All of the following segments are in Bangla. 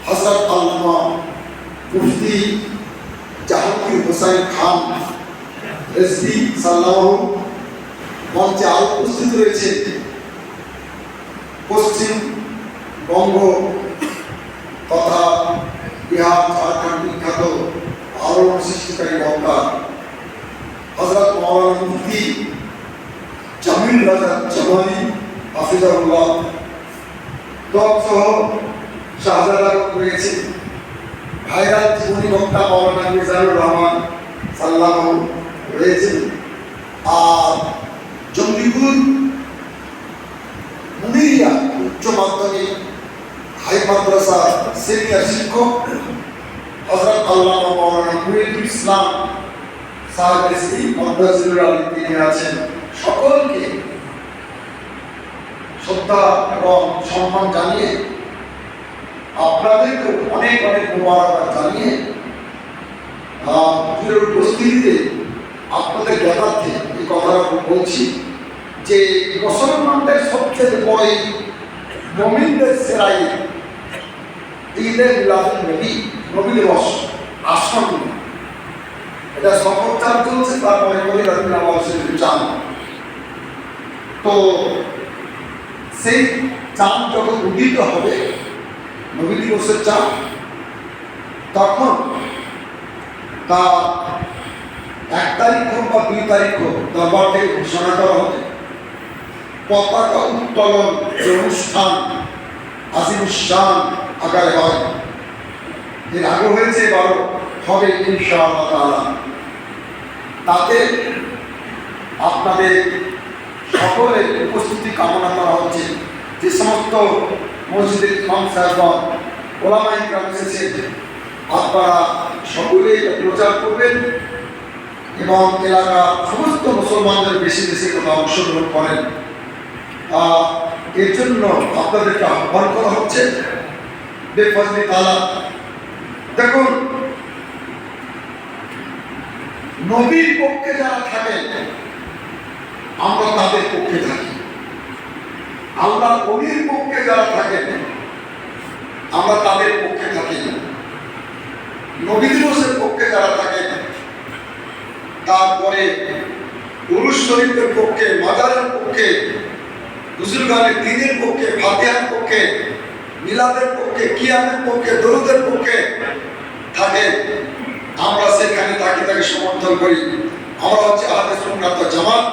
হযরত আল্লামা মুফতি জাহাঙ্গীর হোসেন খান রেজভী সাল্লাল্লাহু মঞ্চে আরো উপস্থিত রয়েছে পশ্চিমবঙ্গ তথা বিহার ঝাড়খণ্ড বিখ্যাত আলোড়ন সৃষ্টিকারী বক্তা হযরত মাওলানা মুফতি জামিল রাজা জামালি হাফিজাহুল্লাহ সহ শাহজাদা রয়েছে ভাইরাল জীবনী বক্তা মাওলানা মিজানুর রহমান সাল্লাল্লাহু রয়েছেন। আর জঙ্গিপুর মুনিরিয়া উচ্চ মাধ্যমিক হাই মাদ্রাসা সিনিয়র শিক্ষক হযরত আল্লামা মাওলানা মুহিদুল ইসলাম সাহেব স্ত্রী মন্দাজিরুল আলী তিনি আছেন। সকলকে শ্রদ্ধা এবং সম্মান জানিয়ে আপনাদেরকে অনেক অনেক মোবারকবাদ জানিয়ে উপস্থিতিতে আপনাদের জ্ঞাতার্থে এই কথাটা বলছি যে মুসলমানদের সবচেয়ে বড় মুমিনদের সেরা ঈদে মিলাদুন নবী নবী দিবস আসন্ন। এটা সফর চাপ চলছে, তারপরে চান। তো সেই চাঁদ যখন উদিত হবে নবী দিবসের চাঁদ, তখন তা 1 তারিখ হোক বা 2 তারিখ হোক দরবার থেকে ঘোষণা করা হবে পতাকা উত্তোলন অনুষ্ঠান আজিমুশান আকারে হয়। এর আগে হয়েছে, এবারও হবে ইনশাআল্লাহ তাআলা। তাতে আপনাদের সকলের উপস্থিতি কামনা করা হচ্ছে। যে সমস্ত মসজিদের ইমাম সাহেবগণ ওলামায়ে কেরাম এসেছেন, আপনারা সকলেই প্রচার করবেন এবং এলাকার সমস্ত মুসলমানদের বেশি বেশি করে অংশগ্রহণ করেন। এর জন্য আপনাদেরকে আহ্বান করা হচ্ছে বেফজলি তাআলা। দেখুন, নবীর পক্ষে যারা থাকেন আমরা তাদের পক্ষে থাকি, আল্লাহর ওলির পক্ষে যারা থাকেন আমরা তাদের পক্ষে থাকি। নবী দিবসের পক্ষে যারা থাকেন, তারপরে উরুস শরীফের পক্ষে, মাজারের পক্ষে, বুজুর্গানের দ্বীনের পক্ষে, ফাতিহার পক্ষে, মিলাদের পক্ষে, কিয়ামের পক্ষে, দরুদের পক্ষে থাকেন, আমরা সেখানে তাকে সমর্থন করি। আমরা হচ্ছে আহলে সুন্নাত ওয়াল জামাত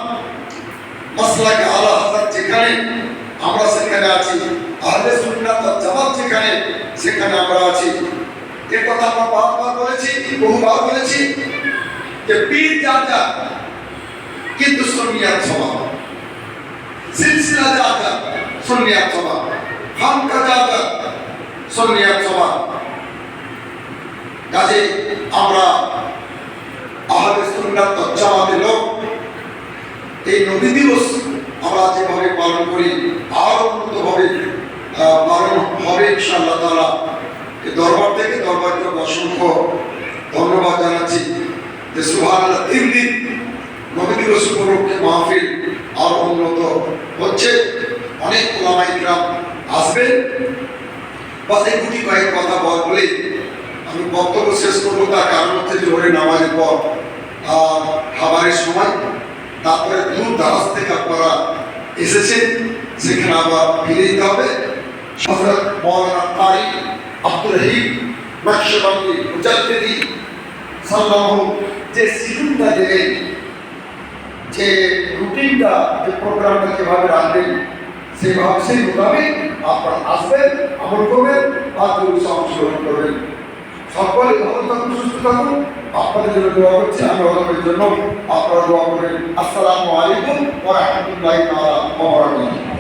মাসলাকে আলা হাযার, যেখানে আমরা সেখানে আছি। আহলে সুন্নাত ওয়াল জামাত যেখানে, সেখানে আমরা আছি। এ কথা আমরা বারবার বলেছি, বহুবার বলেছি যে পীর যার কিন্তু সুন্নিয়াত সভা, সিলসিলা যার সুন্নিয়াত সভা, খানকা যার সুন্নিয়াত সভা। কাজে আমরা আহলে সুন্নাত ওয়াল জামাতের লোক এই নবী দিবস আমরা যেভাবে পালন করি আরো উন্নতভাবে পালন হবে ইনশাআল্লাহ তাআলা। এই দরবার থেকে দরবারকে অসংখ্য ধন্যবাদ জানাচ্ছি যে সুবহানাল্লাহ 3 দিন নবী দিবস উপলক্ষে মাহফিল আরো উন্নত হচ্ছে। অনেক ওলামায়ে কেরাম আসবেন। বাস এই দুটি কয়েক কথা বলে আমি বক্তব্য শেষ করবো। তার কারণ হচ্ছে জোহরে নামাজের পর খাবারের সময়, তারপরে দূর দারাজ থেকে আপনারা এসেছেন, সেখানে আবার ফিরে যেতে হবে। হযরত মাওলানা কারি আব্দুর রহিম নকশবন্দি মুজাদ্দিদি সাল্লাল্লাহু যে শিডিউলটা দেবেন, যে রুটিনটা, যে প্রোগ্রামটা যেভাবে রাখবেন, সেই মোতাবেক আপনারা আসবেন, আমল করবেন আর অংশগ্রহণ করবেন। সকলে ভালো থাকুন, সুস্থ থাকুন। আপনাদের জন্য দোয়া করছি, আমি আপনাদের জন্য আপনারা দোয়া করবেন। আসসালামু আলাইকুম ওয়া রাহমাতুল্লাহি ওয়া বারাকাতুহু।